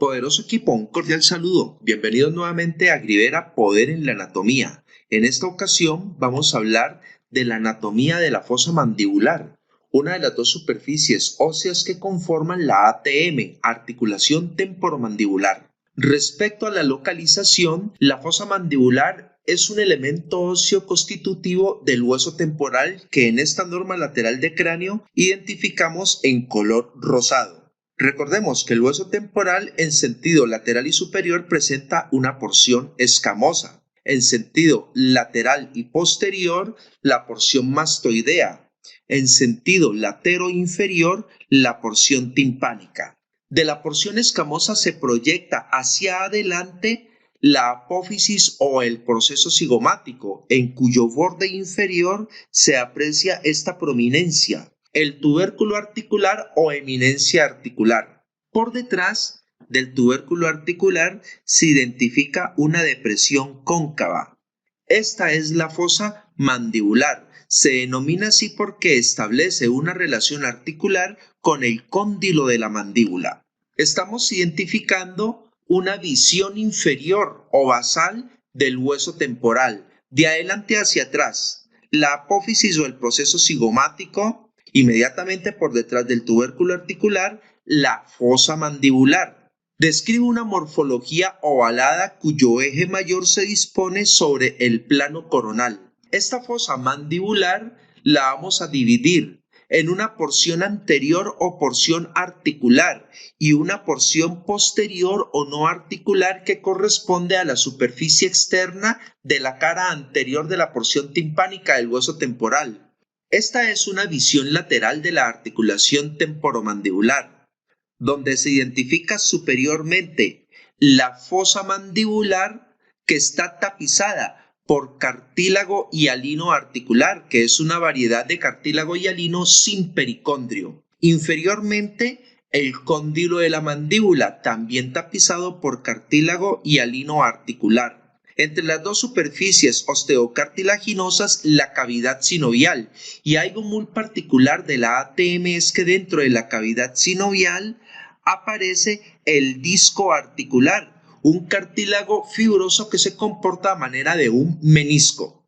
Poderoso equipo, un cordial saludo. Bienvenidos nuevamente a Grivera Poder en la Anatomía. En esta ocasión vamos a hablar de la anatomía de la fosa mandibular, una de las dos superficies óseas que conforman la ATM, articulación temporomandibular. Respecto a la localización, la fosa mandibular es un elemento óseo constitutivo del hueso temporal que en esta norma lateral de cráneo identificamos en color rosado. Recordemos que el hueso temporal en sentido lateral y superior presenta una porción escamosa. En sentido lateral y posterior, la porción mastoidea. En sentido latero-inferior, la porción timpánica. De la porción escamosa se proyecta hacia adelante la apófisis o el proceso cigomático, en cuyo borde inferior se aprecia esta prominencia, el tubérculo articular o eminencia articular. Por detrás del tubérculo articular se identifica una depresión cóncava. Esta es la fosa mandibular. Se denomina así porque establece una relación articular con el cóndilo de la mandíbula. Estamos identificando una visión inferior o basal del hueso temporal, de adelante hacia atrás. La apófisis o el proceso cigomático, inmediatamente por detrás del tubérculo articular, la fosa mandibular. Describe una morfología ovalada cuyo eje mayor se dispone sobre el plano coronal. Esta fosa mandibular la vamos a dividir en una porción anterior o porción articular y una porción posterior o no articular que corresponde a la superficie externa de la cara anterior de la porción timpánica del hueso temporal. Esta es una visión lateral de la articulación temporomandibular, donde se identifica superiormente la fosa mandibular que está tapizada por cartílago hialino articular, que es una variedad de cartílago hialino sin pericondrio. Inferiormente, el cóndilo de la mandíbula, también tapizado por cartílago hialino articular. Entre las dos superficies osteocartilaginosas, la cavidad sinovial. Y algo muy particular de la ATM es que dentro de la cavidad sinovial aparece el disco articular, un cartílago fibroso que se comporta a manera de un menisco.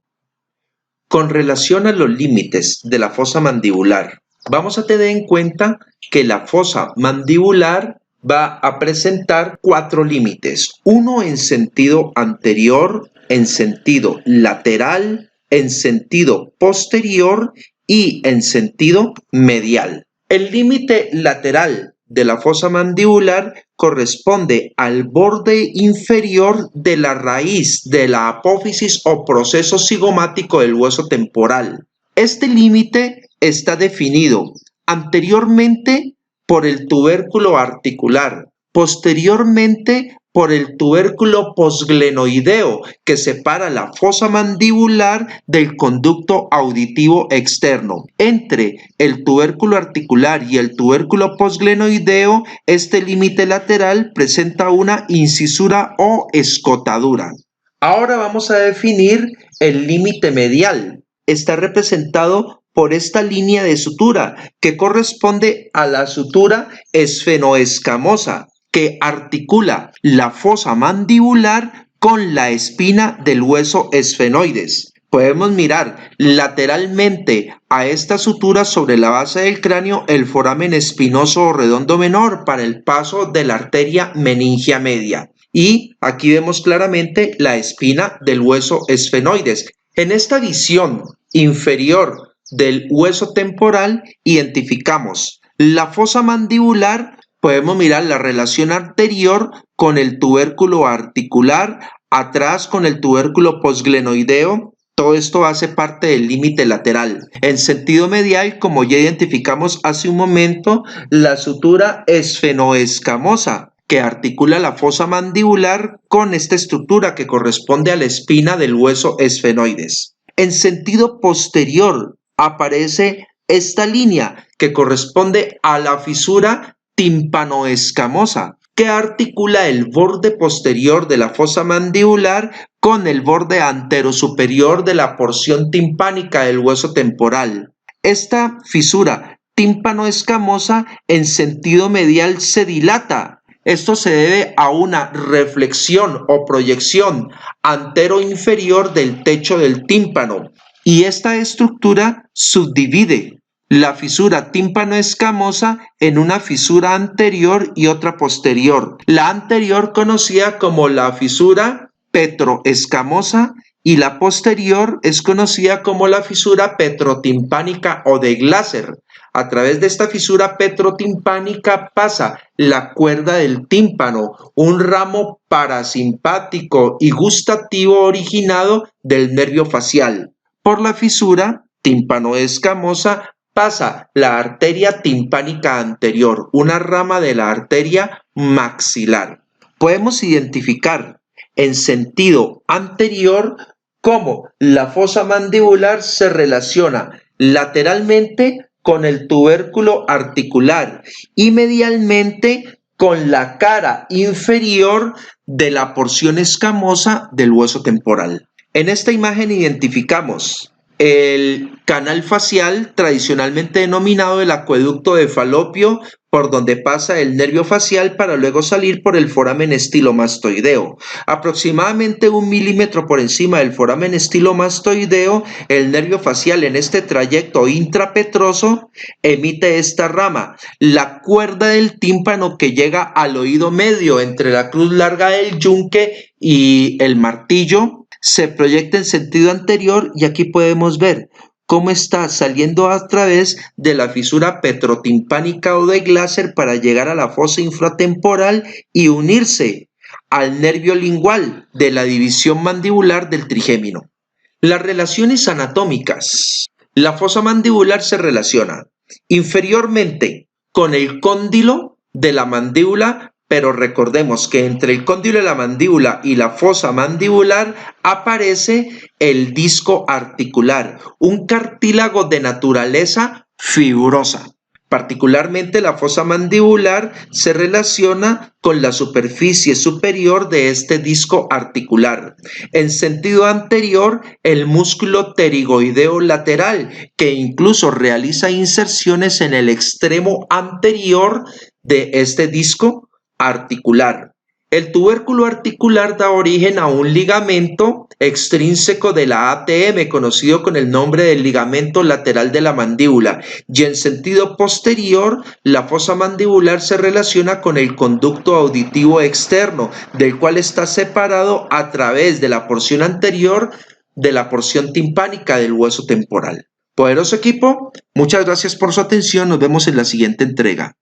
Con relación a los límites de la fosa mandibular, vamos a tener en cuenta que la fosa mandibular va a presentar 4 límites, uno en sentido anterior, en sentido lateral, en sentido posterior y en sentido medial. El límite lateral de la fosa mandibular corresponde al borde inferior de la raíz de la apófisis o proceso cigomático del hueso temporal. Este límite está definido anteriormente por el tubérculo articular, posteriormente por el tubérculo posglenoideo que separa la fosa mandibular del conducto auditivo externo. Entre el tubérculo articular y el tubérculo posglenoideo, este límite lateral presenta una incisura o escotadura. Ahora vamos a definir el límite medial. Está representado por esta línea de sutura que corresponde a la sutura esfenoescamosa, que articula la fosa mandibular con la espina del hueso esfenoides. Podemos mirar lateralmente a esta sutura sobre la base del cráneo el foramen espinoso o redondo menor para el paso de la arteria meningia media. Y aquí vemos claramente la espina del hueso esfenoides. En esta visión inferior del hueso temporal identificamos la fosa mandibular. Podemos mirar la relación anterior con el tubérculo articular, atrás con el tubérculo posglenoideo. Todo esto hace parte del límite lateral. En sentido medial, como ya identificamos hace un momento, la sutura esfenoescamosa, que articula la fosa mandibular con esta estructura que corresponde a la espina del hueso esfenoides. En sentido posterior aparece esta línea que corresponde a la fisura timpanoescamosa, que articula el borde posterior de la fosa mandibular con el borde anterosuperior de la porción timpánica del hueso temporal. Esta fisura tímpano-escamosa en sentido medial se dilata Esto se debe a una reflexión o proyección antero-inferior del techo del tímpano, y esta estructura subdivide la fisura tímpano-escamosa en una fisura anterior y otra posterior. La anterior conocida como la fisura petroescamosa y la posterior es conocida como la fisura petrotimpánica o de Glaser. A través de esta fisura petrotimpánica pasa la cuerda del tímpano, un ramo parasimpático y gustativo originado del nervio facial. Por la fisura tímpano-escamosa pasa la arteria timpánica anterior, una rama de la arteria maxilar. Podemos identificar en sentido anterior cómo la fosa mandibular se relaciona lateralmente con el tubérculo articular y medialmente con la cara inferior de la porción escamosa del hueso temporal. En esta imagen identificamos el canal facial, tradicionalmente denominado el acueducto de Falopio, por donde pasa el nervio facial para luego salir por el foramen estilomastoideo. Aproximadamente 1 milímetro por encima del foramen estilomastoideo, el nervio facial en este trayecto intrapetroso emite esta rama, la cuerda del tímpano que llega al oído medio entre la cruz larga del yunque y el martillo. Se proyecta en sentido anterior y aquí podemos ver cómo está saliendo a través de la fisura petrotimpánica o de Glaser para llegar a la fosa infratemporal y unirse al nervio lingual de la división mandibular del trigémino. Las relaciones anatómicas. La fosa mandibular se relaciona inferiormente con el cóndilo de la mandíbula, pero recordemos que entre el cóndilo de la mandíbula y la fosa mandibular aparece el disco articular, un cartílago de naturaleza fibrosa. Particularmente la fosa mandibular se relaciona con la superficie superior de este disco articular. En sentido anterior, el músculo pterigoideo lateral, que incluso realiza inserciones en el extremo anterior de este disco articular. El tubérculo articular da origen a un ligamento extrínseco de la ATM, conocido con el nombre del ligamento lateral de la mandíbula, y en sentido posterior, la fosa mandibular se relaciona con el conducto auditivo externo, del cual está separado a través de la porción anterior de la porción timpánica del hueso temporal. Poderoso equipo, muchas gracias por su atención, nos vemos en la siguiente entrega.